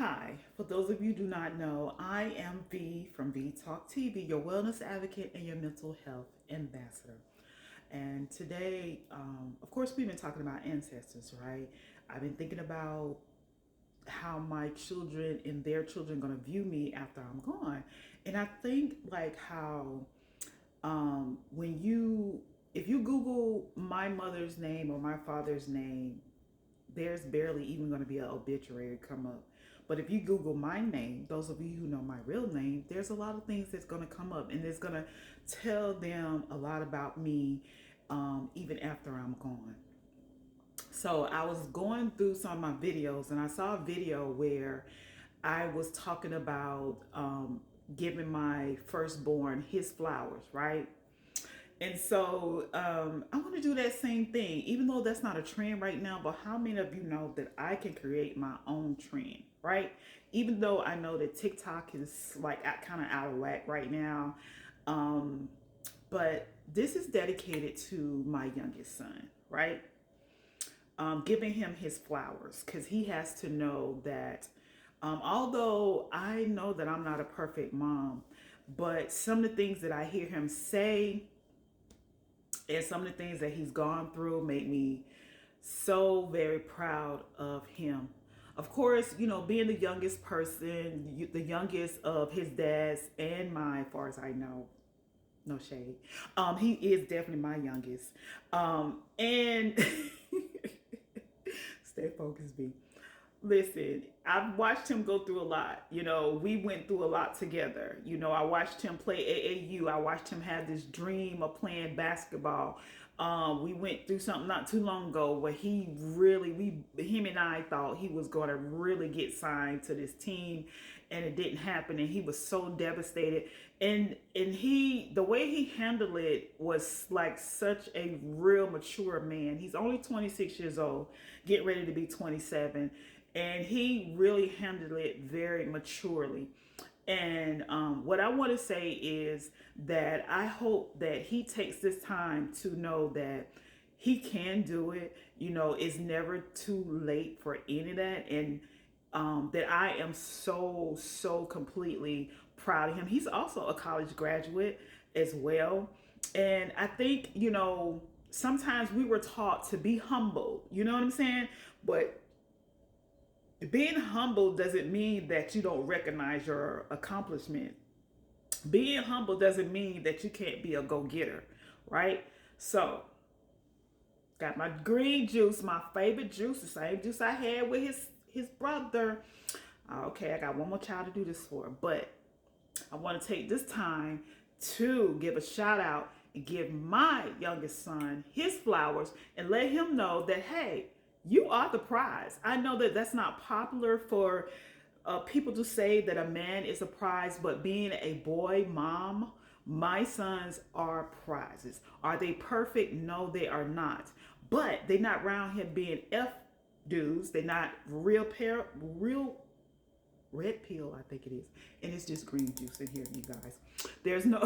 Hi, for those of you who do not know, I am V from V Talk TV, your wellness advocate and your mental health ambassador. And today, of course, we've been talking about ancestors, right? I've been thinking about how my children and their children are going to view me after I'm gone. And I think like how when you, if you Google my mother's name or my father's name, there's barely even going to be an obituary come up. But if you Google my name, those of you who know my real name, there's a lot of things that's going to come up, and it's going to tell them a lot about me, even after I'm gone. So I was going through some of my videos, and I saw a video where I was talking about giving my firstborn his flowers, right? And so I want to do that same thing, even though that's not a trend right now. But how many of you know that I can create my own trend, right? Even though I know that TikTok is like kind of out of whack right now. Um, but this is dedicated to my youngest son, right? Giving him his flowers because he has to know that although I know that I'm not a perfect mom, but some of the things that I hear him say and some of the things that he's gone through make me so very proud of him. Of course, you know, being the youngest person, the youngest of his dad's and mine, as far as I know, no shade. He is definitely my youngest. And stay focused, B. Listen, I've watched him go through a lot. You know, we went through a lot together. You know, I watched him play AAU. I watched him have this dream of playing basketball. We went through something not too long ago where him and I thought he was going to really get signed to this team, and it didn't happen. And he was so devastated. The way he handled it was like such a real mature man. He's only 26 years old, getting ready to be 27, and he really handled it very maturely. And what I want to say is that I hope that he takes this time to know that he can do it. You know, it's never too late for any of that. And that I am so completely proud of him. He's also a college graduate as well. And I think, you know, sometimes we were taught to be humble. You know what I'm saying? But being humble doesn't mean that you don't recognize your accomplishment. Being humble doesn't mean that you can't be a go-getter, right? So, got my green juice, my favorite juice, the same juice I had with his brother. Okay, I got one more child to do this for, but I want to take this time to give a shout out and give my youngest son his flowers and let him know that, hey, you are the prize. I know that that's not popular for people to say that a man is a prize, but being a boy mom, my sons are prizes. Are they perfect? No, they are not. But they're not around here being F dudes. They're not real red pill, I think it is. And it's just green juice in here, you guys. There's no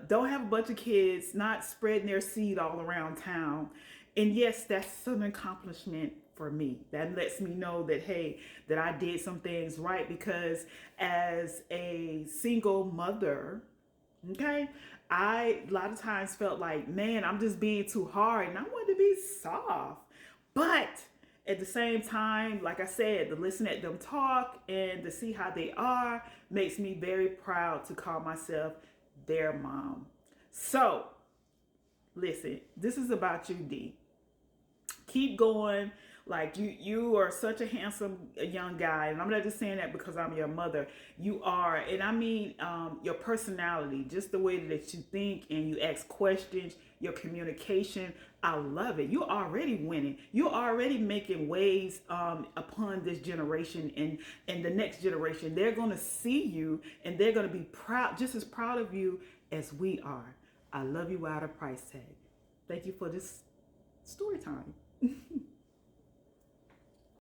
don't have a bunch of kids, not spreading their seed all around town. And yes, that's an accomplishment for me. That lets me know that, hey, that I did some things right, because as a single mother, okay, I a lot of times felt like, man, I'm just being too hard and I wanted to be soft. But at the same time, like I said, to listen at them talk and to see how they are makes me very proud to call myself their mom. So, listen, this is about you, D. Keep going. Like you are such a handsome young guy, and I'm not just saying that because I'm your mother. You are, and I mean your personality, just the way that you think and you ask questions, your communication. I love it. You're already winning. You're already making waves upon this generation and the next generation. They're gonna see you, and they're gonna be proud, just as proud of you as we are. I love you without a price tag. Thank you for this story time.